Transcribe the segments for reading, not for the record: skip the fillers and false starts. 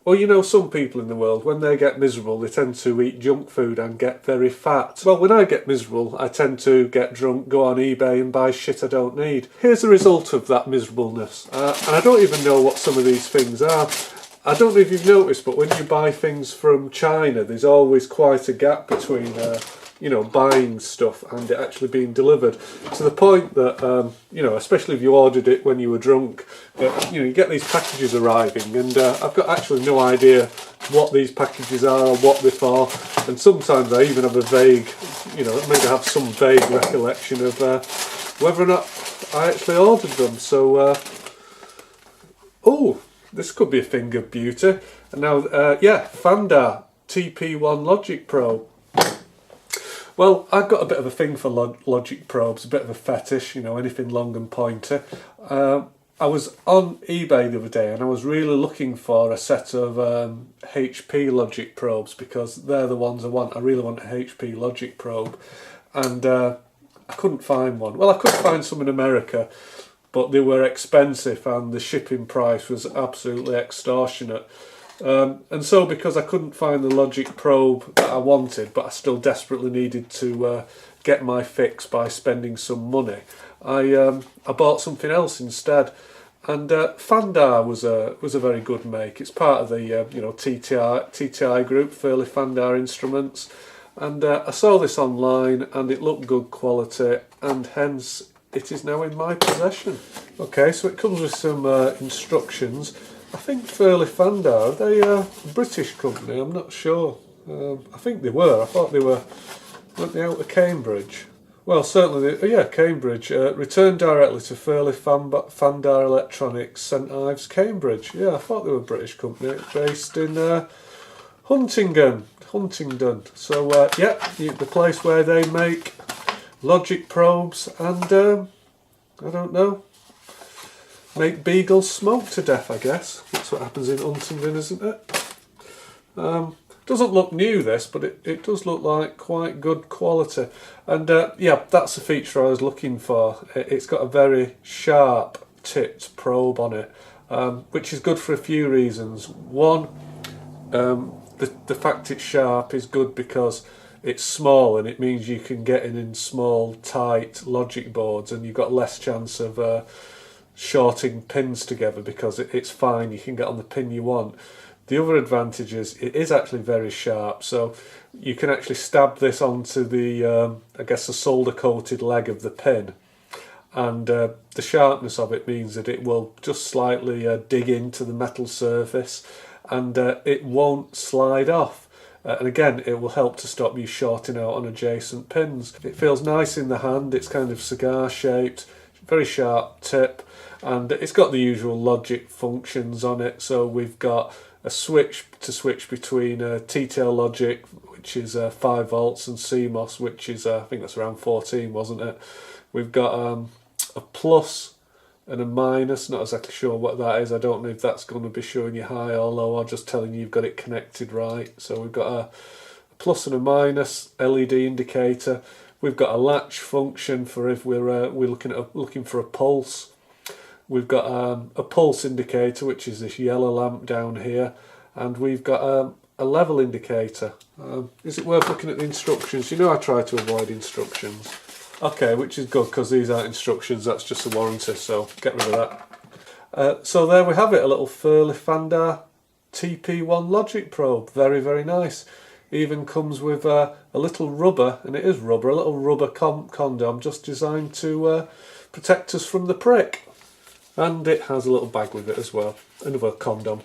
Well, you know, some people in the world, when they get miserable, they tend to eat junk food and get very fat. Well, when I get miserable, I tend to get drunk, go on eBay and buy shit I don't need. Here's the result of that miserableness. And I don't even know what some of these things are. I don't know if you've noticed, but when you buy things from China, there's always quite a gap between you know, buying stuff and it actually being delivered, to the point that you know, especially if you ordered it when you were drunk, you know, you get these packages arriving, and I've got actually no idea what these packages are or what they're for, and sometimes I even have a vague, you know, maybe have some vague recollection of whether or not I actually ordered them. So oh, this could be a thing of beauty. And now yeah, Fandar TP1 Logic Probe. Well, I've got a bit of a thing for logic probes, a bit of a fetish, you know, anything long and pointy. I was on eBay the other day and I was really looking for a set of HP logic probes, because they're the ones I want. I really want a HP logic probe, and I couldn't find one. Well, I could find some in America, but they were expensive and the shipping price was absolutely extortionate. And so, because I couldn't find the logic probe that I wanted, but I still desperately needed to get my fix by spending some money, I bought something else instead. And Fandar was a very good make. It's part of the you know, TTI group, Furley Fandar Instruments, and I saw this online and it looked good quality, and hence it is now in my possession. Okay, so it comes with some instructions. I think Furley Fandar, they are a British company, I'm not sure. I think they were. I thought they were, weren't they out of Cambridge? Well, certainly, yeah, Cambridge. Returned directly to Furley Fandar Electronics, St Ives, Cambridge. Yeah, I thought they were a British company, based in Huntingdon. So, yeah, the place where they make logic probes and, I don't know, make beagles smoke to death, I guess. That's what happens in Huntingdon, isn't it? Doesn't look new, this, but it does look like quite good quality. And yeah, that's the feature I was looking for. It's got a very sharp tipped probe on it, which is good for a few reasons. One, the fact it's sharp is good because it's small, and it means you can get in small, tight logic boards, and you've got less chance of shorting pins together, because it's fine, you can get on the pin you want. The other advantage is it is actually very sharp, so you can actually stab this onto the, I guess, the solder coated leg of the pin, and the sharpness of it means that it will just slightly dig into the metal surface, and it won't slide off. And again, it will help to stop you shorting out on adjacent pins. It feels nice in the hand, it's kind of cigar shaped, very sharp tip, and it's got the usual logic functions on it. So we've got a switch to switch between T-tail logic, which is 5 volts, and CMOS, which is, I think that's around 14, wasn't it? We've got a plus and a minus, not exactly sure what that is. I don't know if that's going to be showing you high or low, or just telling you you've got it connected right. So we've got a plus and a minus LED indicator. We've got a latch function for if we're looking for a pulse. We've got a pulse indicator, which is this yellow lamp down here, and we've got a level indicator. Is it worth looking at the instructions? You know, I try to avoid instructions. Okay, which is good, because these aren't instructions, that's just a warranty, so get rid of that. So there we have it, a little Furley Fandar TP1 logic probe. Very, very nice. Even comes with a little rubber, and it is rubber, a little rubber condom, just designed to protect us from the prick. And it has a little bag with it as well, another condom.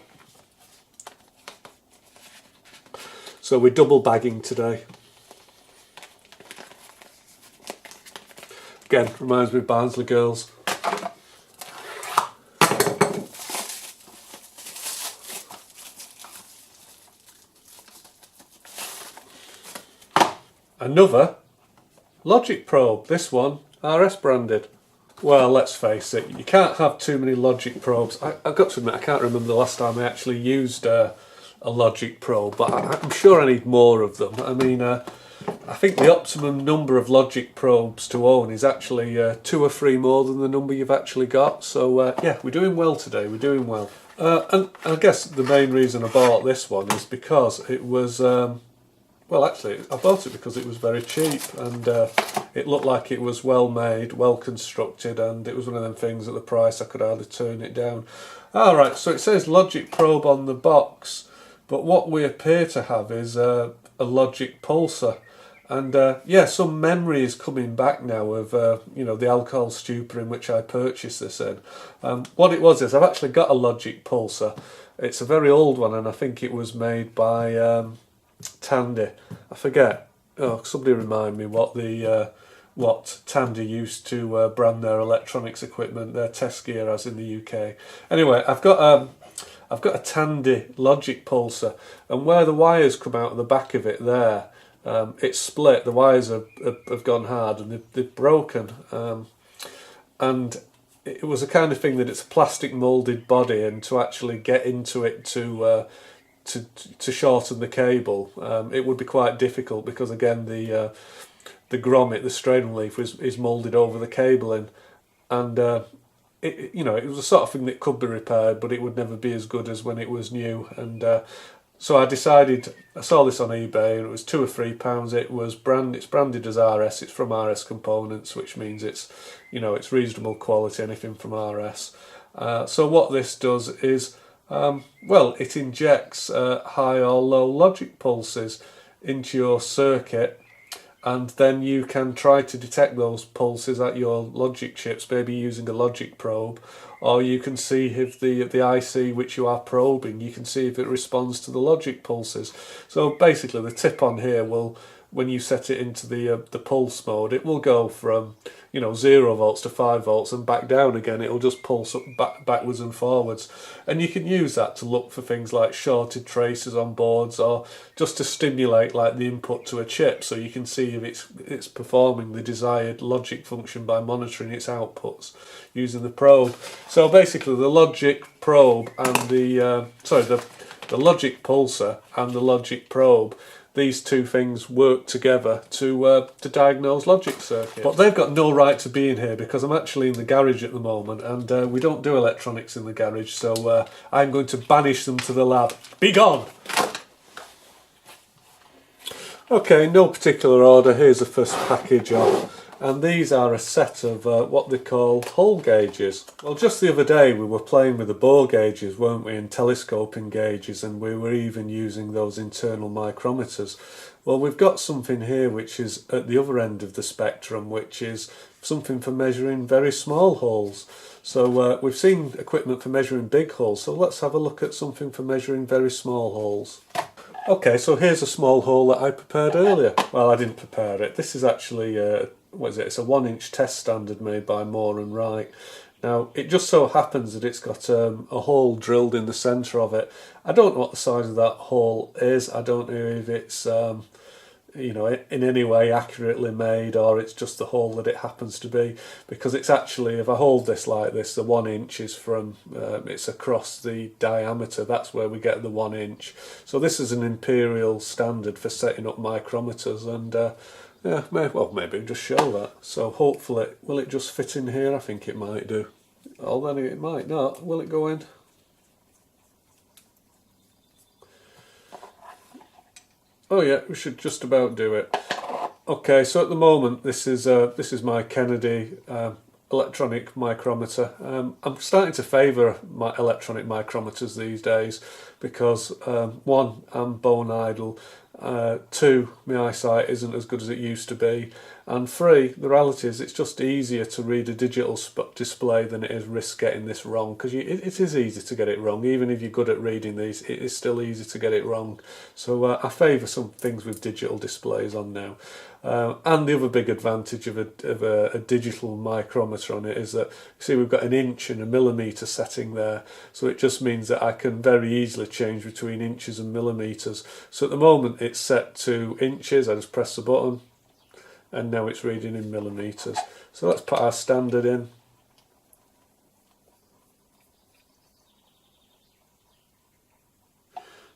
So we're double bagging today. Again, reminds me of Barnsley Girls. Another logic probe, this one RS branded. Well, let's face it, you can't have too many logic probes. I've got to admit, I can't remember the last time I actually used a logic probe, but I'm sure I need more of them. I mean, I think the optimum number of logic probes to own is actually 2 or 3 more than the number you've actually got. So yeah, we're doing well today, we're doing well. And I guess the main reason I bought this one is because it was, well actually I bought it because it was very cheap, and it looked like it was well made, well constructed, and it was one of them things at the price I could hardly turn it down. Alright, so it says logic probe on the box, but what we appear to have is a logic pulsar. And yeah, some memory is coming back now of you know, the alcohol stupor in which I purchased this in. What it was is I've actually got a logic pulsar. It's a very old one, and I think it was made by Tandy. I forget. Oh, somebody remind me what the what Tandy used to brand their electronics equipment, their test gear as in the UK. Anyway, I've got a Tandy logic pulsar, and where the wires come out of the back of it there, it's split. The wires have gone hard and they've broken, and it was the kind of thing that it's a plastic moulded body, and to actually get into it to shorten the cable, it would be quite difficult, because again the grommet, the strain relief, is moulded over the cabling, and you know, it was the sort of thing that could be repaired, but it would never be as good as when it was new. And so I decided, I saw this on eBay and it was £2 or £3. It's branded as RS. It's from RS Components, which means it's, you know, it's reasonable quality, anything from RS. So what this does is, well, it injects high or low logic pulses into your circuit, and then you can try to detect those pulses at your logic chips, maybe using a logic probe, or you can see if the IC which you are probing, you can see if it responds to the logic pulses. So basically the tip on here will, when you set it into the pulse mode, it will go from, you know, 0 volts to 5 volts and back down again. It'll just pulse up backwards and forwards, and you can use that to look for things like shorted traces on boards, or just to stimulate like the input to a chip, so you can see if it's performing the desired logic function by monitoring its outputs using the probe. So basically the logic probe and the logic pulsar and the logic probe, these two things work together to diagnose logic circuits. But they've got no right to be in here, because I'm actually in the garage at the moment, and we don't do electronics in the garage, so I'm going to banish them to the lab. Be gone! Okay, no particular order, here's the first package off. And these are a set of what they call hole gauges. Well, just the other day we were playing with the bore gauges, weren't we, and telescoping gauges, and we were even using those internal micrometers. Well, we've got something here which is at the other end of the spectrum, which is something for measuring very small holes. So we've seen equipment for measuring big holes, so let's have a look at something for measuring very small holes. Okay, so here's a small hole that I prepared earlier. Well, I didn't prepare it. This is actually what is it? It's a 1-inch test standard made by Moore and Wright. Now, it just so happens that it's got a hole drilled in the centre of it. I don't know what the size of that hole is. I don't know if it's you know, in any way accurately made, or it's just the hole that it happens to be, because it's actually, if I hold this like this, the 1 inch is from it's across the diameter. That's where we get the 1 inch. So this is an imperial standard for setting up micrometers, and yeah, well, maybe just show that. So hopefully, will it just fit in here? I think it might do. Although it might not. Will it go in? Oh yeah, we should just about do it. Okay, so at the moment this is my Kennedy electronic micrometer. I'm starting to favour my electronic micrometers these days, because one, I'm bone idle, two, my eyesight isn't as good as it used to be, and three, the reality is it's just easier to read a digital display than it is risk getting this wrong, because it is easy to get it wrong. Even if you're good at reading these, it is still easy to get it wrong. So I favour some things with digital displays on now. And the other big advantage of a digital micrometer on it is that, see, we've got an inch and a millimetre setting there, so it just means that I can very easily change between inches and millimetres. So at the moment it's set to inches. I just press the button and now it's reading in millimetres. So let's put our standard in.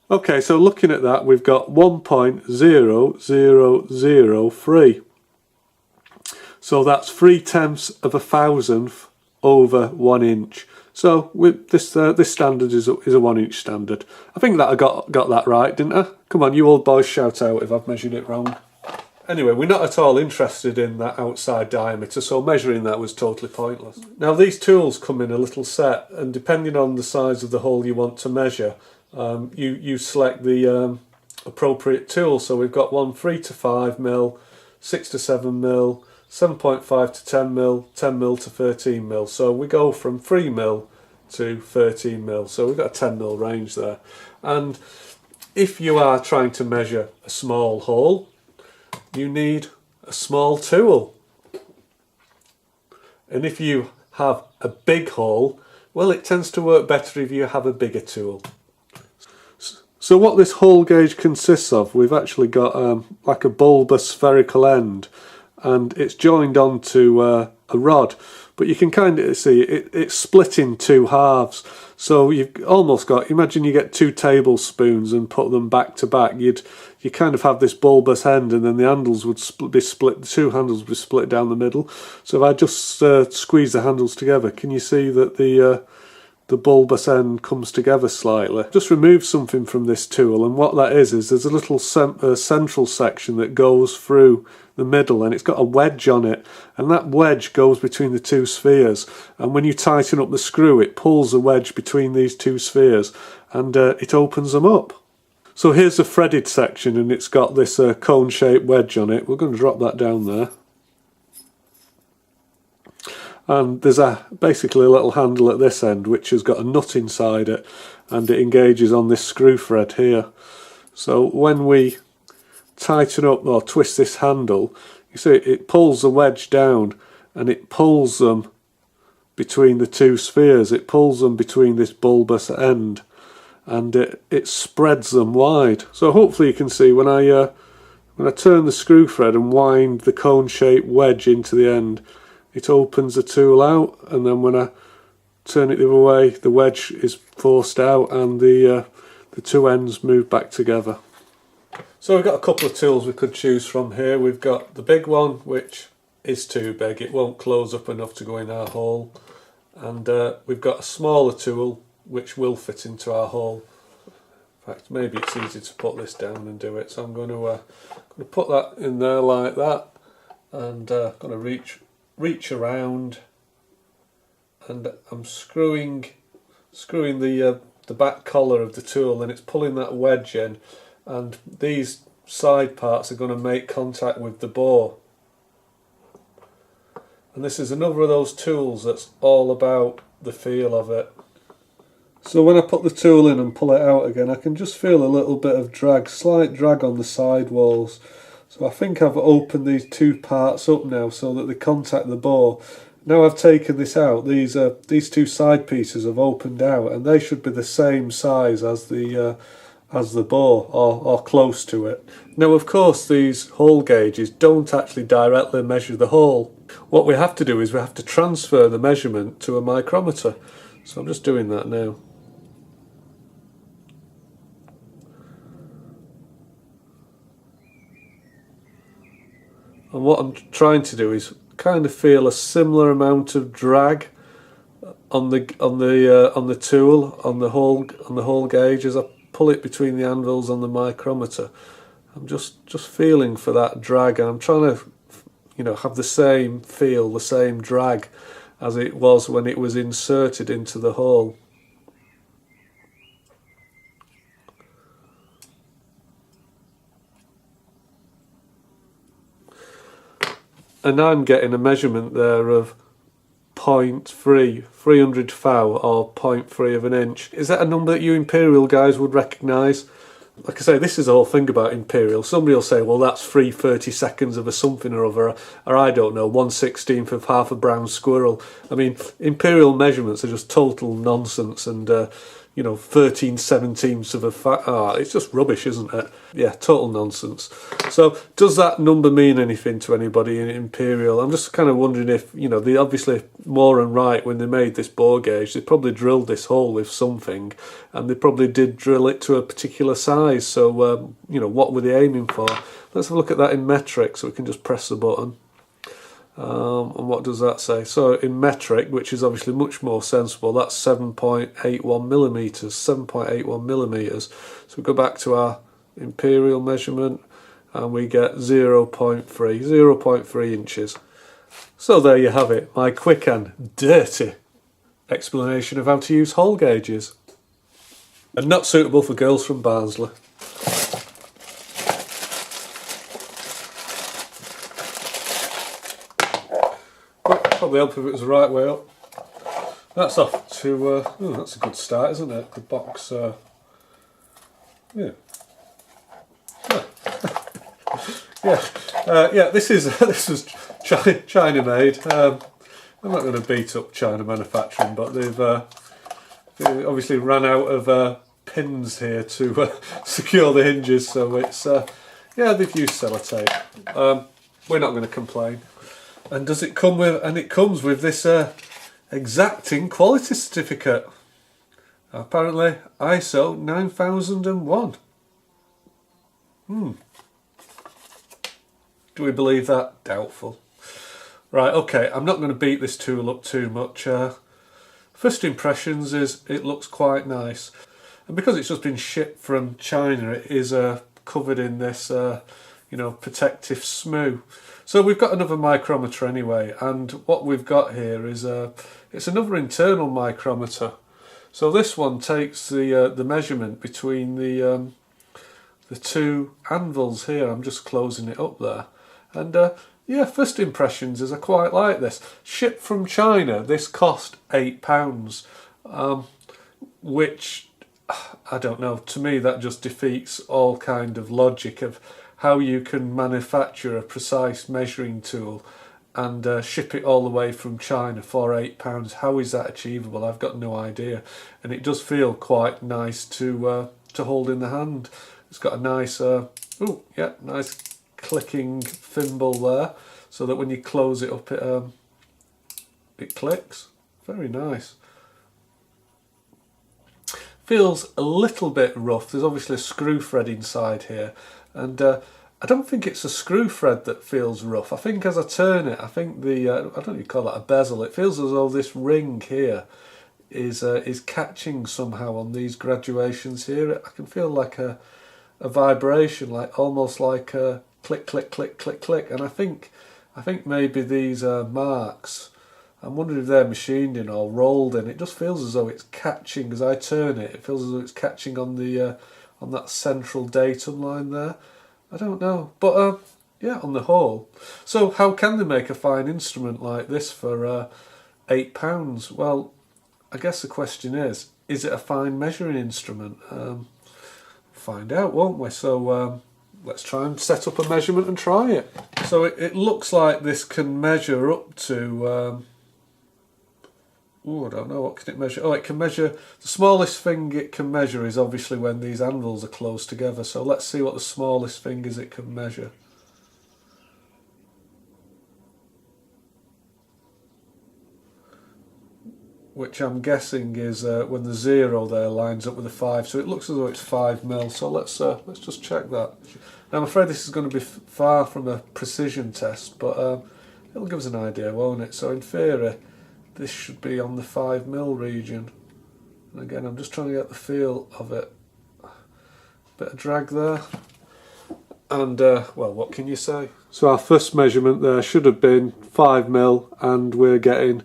Okay, so looking at that, we've got 1.0003. So that's 3/10 of a thousandth over 1 inch. So with this standard is a 1 inch standard. I think that I got that right, didn't I? Come on, you old boys, shout out if I've measured it wrong. Anyway, we're not at all interested in that outside diameter, so measuring that was totally pointless. Now these tools come in a little set, and depending on the size of the hole you want to measure, you select the appropriate tool. So we've got one 3 to 5 mil, 6 to 7 mil, 7.5 to 10 mil, 10 mil to 13 mil. So we go from 3 mil to 13 mil. So we've got a 10 mil range there. And if you are trying to measure a small hole, you need a small tool. And if you have a big hole, well, it tends to work better if you have a bigger tool. So what this hole gauge consists of, we've actually got like a bulbous spherical end, and it's joined onto a rod, but you can kind of see it's split in two halves. So you've almost got, imagine you get 2 tablespoons and put them back to back, you kind of have this bulbous end, and then the handles would be split, the 2 handles would be split down the middle. So if I just squeeze the handles together, can you see that the bulbous end comes together slightly? Just remove something from this tool, and what that is there's a little central section that goes through the middle, and it's got a wedge on it, and that wedge goes between the 2 spheres, and when you tighten up the screw it pulls the wedge between these 2 spheres, and it opens them up. So here's the threaded section, and it's got this cone shaped wedge on it. We're going to drop that down there. And there's basically a little handle at this end which has got a nut inside it, and it engages on this screw thread here. So when we tighten up or twist this handle, you see it pulls the wedge down, and it pulls them between the 2 spheres. It pulls them between this bulbous end, and it spreads them wide. So hopefully you can see when I turn the screw thread and wind the cone-shaped wedge into the end, it opens the tool out, and then when I turn it the other way, the wedge is forced out, and the 2 ends move back together. So we've got a couple of tools we could choose from here. We've got the big one, which is too big, it won't close up enough to go in our hole, and we've got a smaller tool which will fit into our hole. In fact, maybe it's easy to put this down and do it, so I'm going to put that in there like that, and going to reach around, and I'm screwing the back collar of the tool, and it's pulling that wedge in, and these side parts are going to make contact with the bore. And this is another of those tools that's all about the feel of it. So when I put the tool in and pull it out again, I can just feel a little bit of drag, slight drag on the side walls. So I think I've opened these 2 parts up now so that they contact the bore. Now I've taken this out, these 2 side pieces have opened out, and they should be the same size as the bore, or close to it. Now of course these hole gauges don't actually directly measure the hole. What we have to do is we have to transfer the measurement to a micrometer. So I'm just doing that now. And what I'm trying to do is kind of feel a similar amount of drag on the tool, on the hole gauge as I pull it between the anvils on the micrometer. I'm just feeling for that drag, and I'm trying to, have the same feel, the same drag as it was when it was inserted into the hole. And I'm getting a measurement there of 300 thou, or 0.3 of an inch. Is that a number that you Imperial guys would recognise? Like I say, this is the whole thing about Imperial. Somebody will say, well, that's 3/32 of a something or other, or I don't know, 1/16 of half a brown squirrel. I mean, Imperial measurements are just total nonsense, and you know, 13/17 of a it's just rubbish, isn't it? Yeah, total nonsense. So does that number mean anything to anybody in Imperial? I'm just kind of wondering if, you know, they obviously, Moore and Wright, when they made this bore gauge, they probably drilled this hole with something, and they probably did drill it to a particular size. So, you know, what were they aiming for? Let's have a look at that in metric, so we can just press the button. And what does that say? So in metric, which is obviously much more sensible, that's 7.81 millimeters. 7.81 millimeters. So we go back to our imperial measurement, and we get 0.3 inches. So there you have it, my quick and dirty explanation of how to use hole gauges. And not suitable for girls from Barnsley. Probably help if it was the right way up. That's off to, oh, that's a good start, isn't it? The box, yeah. Yeah, this was China made. I'm not going to beat up China manufacturing, but they've they obviously ran out of pins here to secure the hinges, so it's, yeah, they've used sellotape. We're not going to complain. And does it come with? And it comes with this exacting quality certificate. Apparently ISO 9001. Do we believe that? Doubtful. Right. Okay. I'm not going to beat this tool up too much. First impressions is it looks quite nice, and because it's just been shipped from China, it is covered in this, you know, protective smoo. So we've got another micrometer anyway, and what we've got here is it's another internal micrometer. So this one takes the measurement between the two anvils here. I'm just closing it up there, and yeah, first impressions is I quite like this. Shipped from China, this cost £8, which I don't know. To me, that just defeats all kind of logic of how you can manufacture a precise measuring tool and ship it all the way from China for £8. How is that achievable? I've got no idea. And it does feel quite nice to hold in the hand. It's got a nice, nice clicking thimble there, so that when you close it up, it clicks. Very nice. Feels a little bit rough. There's obviously a screw thread inside here. And I don't think it's a screw thread that feels rough. I think as I turn it, I think the, I don't know if you call that a bezel, it feels as though this ring here is catching somehow on these graduations here. I can feel like a vibration, like almost like a click, click, click, click, click. And I think maybe these marks, I'm wondering if they're machined in or rolled in. It just feels as though it's catching, as I turn it, it feels as though it's catching on the on that central datum line there. I don't know, but yeah, on the whole. So how can they make a fine instrument like this for £8? Well, I guess the question is it a fine measuring instrument? Find out, won't we? So let's try and set up a measurement and try it. So it looks like this can measure up to I don't know, what can it measure? Oh, it can measure, the smallest thing it can measure is obviously when these anvils are close together. So let's see what the smallest thing is it can measure. Which I'm guessing is when the 0 there lines up with a 5. So it looks as though it's 5mm. So let's just check that. Now I'm afraid this is going to be far from a precision test, but it'll give us an idea, won't it? So in theory, this should be on the 5mm region. And again, I'm just trying to get the feel of it. Bit of drag there. And, well, what can you say? So our first measurement there should have been 5mm, and we're getting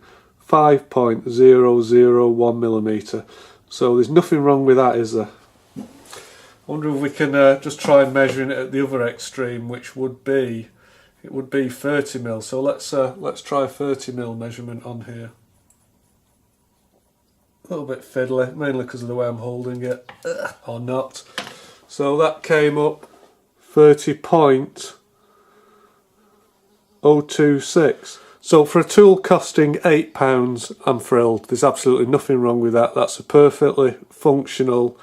5.001mm. So there's nothing wrong with that, is there? I wonder if we can just try measuring it at the other extreme, which would be, it would be 30mm. So let's try 30mm measurement on here. A little bit fiddly, mainly because of the way I'm holding it, or not. So that came up 30.026. So for a tool costing £8, I'm thrilled. There's absolutely nothing wrong with that. That's a perfectly functional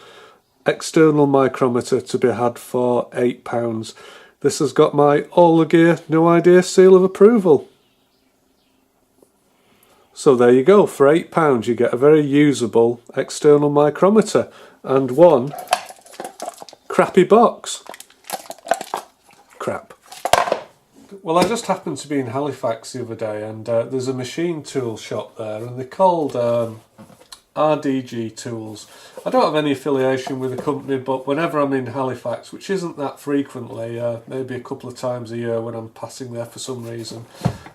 external micrometer to be had for £8. This has got my all the gear, no idea seal of approval. So there you go, for £8 you get a very usable external micrometer and one crappy box. Crap. Well, I just happened to be in Halifax the other day, and there's a machine tool shop there, and they're called RDG Tools. I don't have any affiliation with the company, but whenever I'm in Halifax, which isn't that frequently, maybe a couple of times a year when I'm passing there for some reason,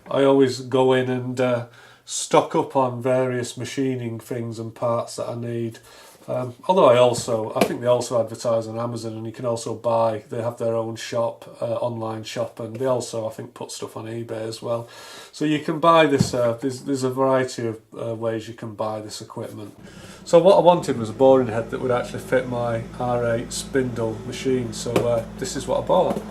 I always go in and stock up on various machining things and parts that I need. Although I think they also advertise on Amazon, and you can also buy, they have their own shop, online shop, and they also, I think, put stuff on eBay as well. So you can buy this, there's a variety of ways you can buy this equipment. So what I wanted was a boring head that would actually fit my R8 spindle machine, so this is what I bought.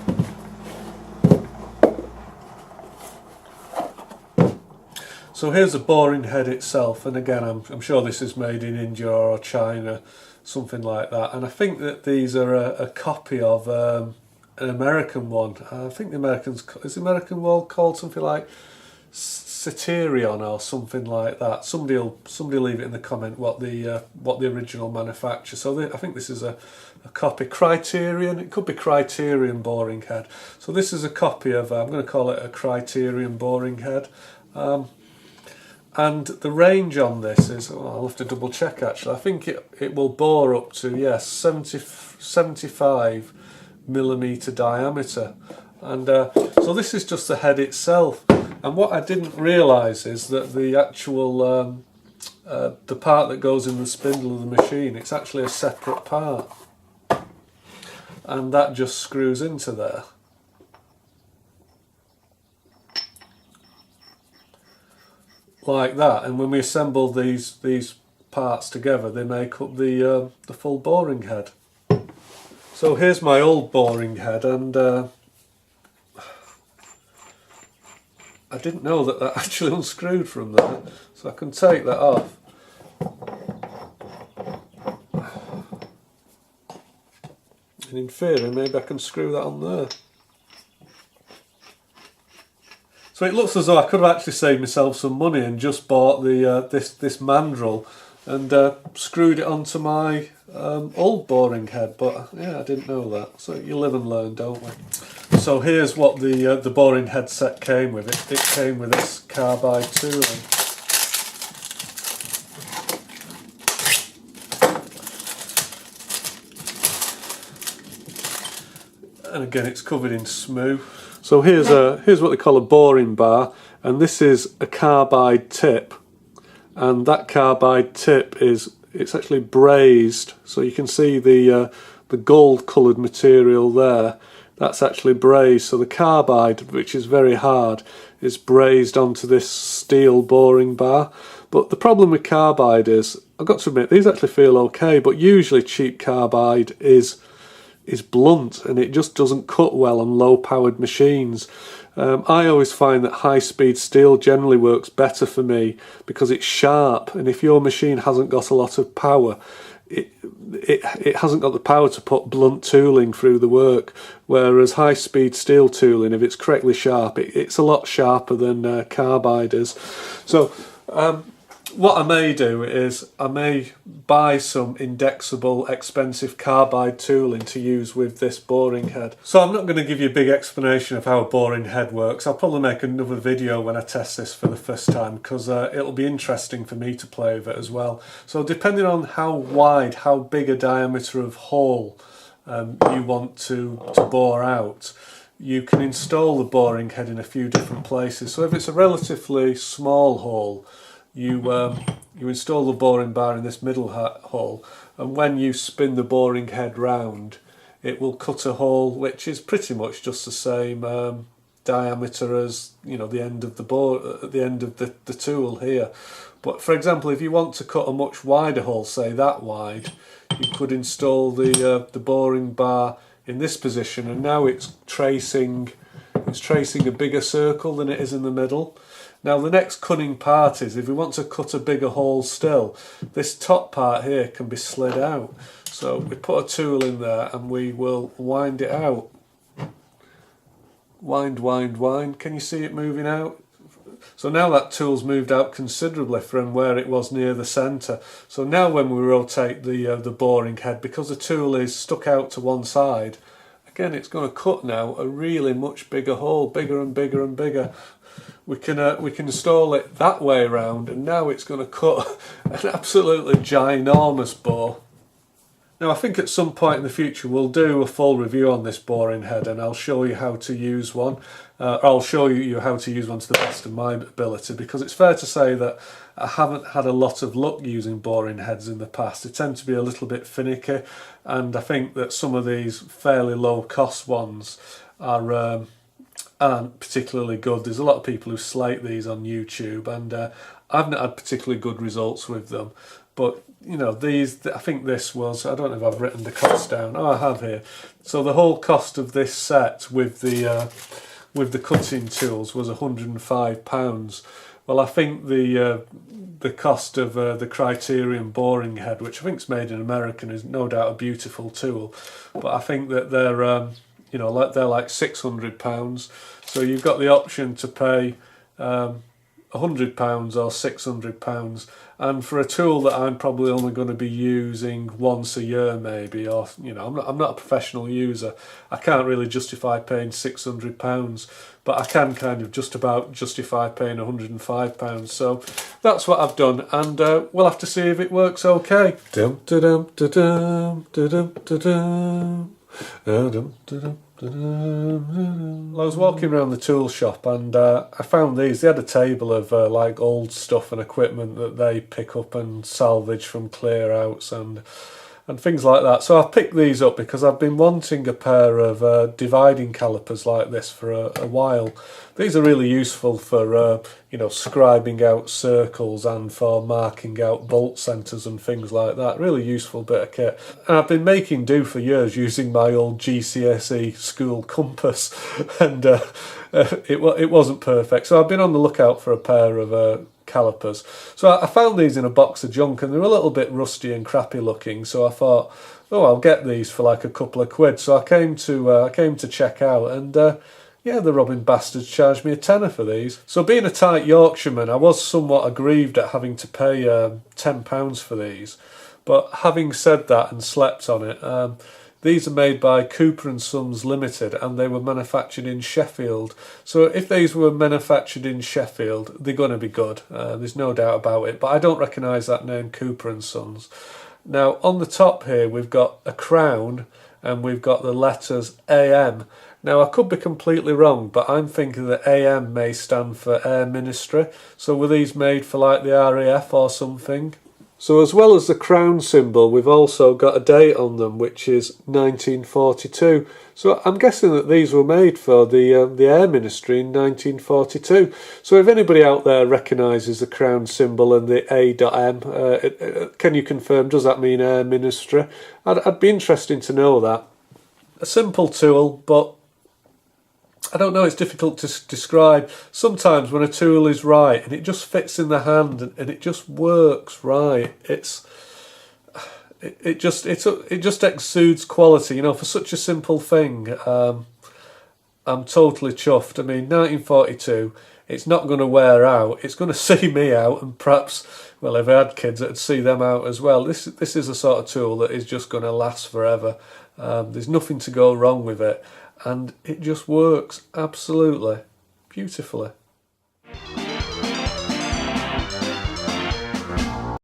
So here's the boring head itself, and again I'm sure this is made in India or China, something like that, and I think that these are a copy of an American one. I think the American one called something like Saterion or something like that. Somebody leave it in the comment what the original manufacturer. So I think this is a copy. Criterion, it could be Criterion boring head. So this is a copy of, I'm going to call it a Criterion boring head. And the range on this is, I'll have to double check actually, I think it will bore up to, yes, 75 millimeter diameter. And so this is just the head itself. And what I didn't realise is that the actual, the part that goes in the spindle of the machine, it's actually a separate part. And that just screws into there. Like that, and when we assemble these parts together, they make up the full boring head. So here's my old boring head, and I didn't know that actually unscrewed from there, so I can take that off. And in theory, maybe I can screw that on there. So it looks as though I could have actually saved myself some money and just bought the this mandrel and screwed it onto my old boring head, but yeah, I didn't know that. So you live and learn, don't we? So here's what the boring head set came with. It came with this carbide tooling. And again, it's covered in smoo. So here's what they call a boring bar, and this is a carbide tip, and that carbide tip it's actually brazed, so you can see the gold coloured material there. That's actually brazed, so the carbide, which is very hard, is brazed onto this steel boring bar. But the problem with carbide is, I've got to admit, these actually feel okay, but usually cheap carbide is blunt and it just doesn't cut well on low powered machines. I always find that high speed steel generally works better for me because it's sharp, and if your machine hasn't got a lot of power, it hasn't got the power to put blunt tooling through the work, whereas high speed steel tooling, if it's correctly sharp, it's a lot sharper than carbide is. So what I may do is I may buy some indexable expensive carbide tooling to use with this boring head. So I'm not going to give you a big explanation of how a boring head works. I'll probably make another video when I test this for the first time, because it'll be interesting for me to play with it as well. So depending on how wide, how big a diameter of hole you want to bore out, you can install the boring head in a few different places. So if it's a relatively small hole, you install the boring bar in this middle hole, and when you spin the boring head round, it will cut a hole which is pretty much just the same diameter as, you know, the end of the tool here. But for example, if you want to cut a much wider hole, say that wide, you could install the boring bar in this position, and now it's tracing a bigger circle than it is in the middle. Now the next cunning part is, if we want to cut a bigger hole still, this top part here can be slid out. So we put a tool in there and we will wind it out. Wind, wind, wind. Can you see it moving out? So now that tool's moved out considerably from where it was near the centre. So now when we rotate the boring head, because the tool is stuck out to one side, again it's going to cut now a really much bigger hole, bigger and bigger and bigger. We can install it that way around, and now it's going to cut an absolutely ginormous bore. Now I think at some point in the future we'll do a full review on this boring head, and I'll show you how to use one. I'll show you how to use one to the best of my ability, because it's fair to say that I haven't had a lot of luck using boring heads in the past. They tend to be a little bit finicky, and I think that some of these fairly low cost ones aren't particularly good. There's a lot of people who slate these on YouTube, and I've not had particularly good results with them. But you know, these, I think this was, I don't know if I've written the cost down. Oh, I have here. So the whole cost of this set with the cutting tools was £105. Well, I think the cost of the Criterion boring head, which I think is made in America, is no doubt a beautiful tool, but I think that they're you know, they're like £600. So you've got the option to pay £100 or £600, and for a tool that I'm probably only going to be using once a year maybe, or you know, I'm not a professional user, I can't really justify paying £600, but I can kind of just about justify paying £105. So that's what I've done, and we'll have to see if it works okay. Dum da dum da dum da dum da dum. I was walking around the tool shop, and I found these. They had a table of like old stuff and equipment that they pick up and salvage from clear outs and things like that. So I picked these up because I've been wanting a pair of dividing calipers like this for a while. These are really useful for you know, scribing out circles and for marking out bolt centres and things like that. Really useful bit of kit. And I've been making do for years using my old GCSE school compass, and it wasn't perfect. So I've been on the lookout for a pair of calipers. So I found these in a box of junk, and they were a little bit rusty and crappy looking. So I thought, oh, I'll get these for like a couple of quid. So I came to check out, and yeah, the robbing bastards charged me a tenner for these. So being a tight Yorkshireman, I was somewhat aggrieved at having to pay £10 for these. But having said that and slept on it, these are made by Cooper & Sons Limited, and they were manufactured in Sheffield. So if these were manufactured in Sheffield, they're going to be good. There's no doubt about it. But I don't recognise that name, Cooper & Sons. Now, on the top here, we've got a crown, and we've got the letters AM. Now, I could be completely wrong, but I'm thinking that AM may stand for Air Ministry. So were these made for like the RAF or something? So as well as the crown symbol, we've also got a date on them, which is 1942. So I'm guessing that these were made for the Air Ministry in 1942. So if anybody out there recognises the crown symbol and the A.M, can you confirm, does that mean Air Ministry? I'd be interested to know that. A simple tool, but I don't know, it's difficult to describe. Sometimes when a tool is right and it just fits in the hand and it just works right, it just exudes quality, you know, for such a simple thing. I'm totally chuffed. I mean, 1942, it's not going to wear out. It's going to see me out, and perhaps, well, if I had kids, it'd see them out as well. This is a sort of tool that is just going to last forever. There's nothing to go wrong with it. And it just works absolutely beautifully.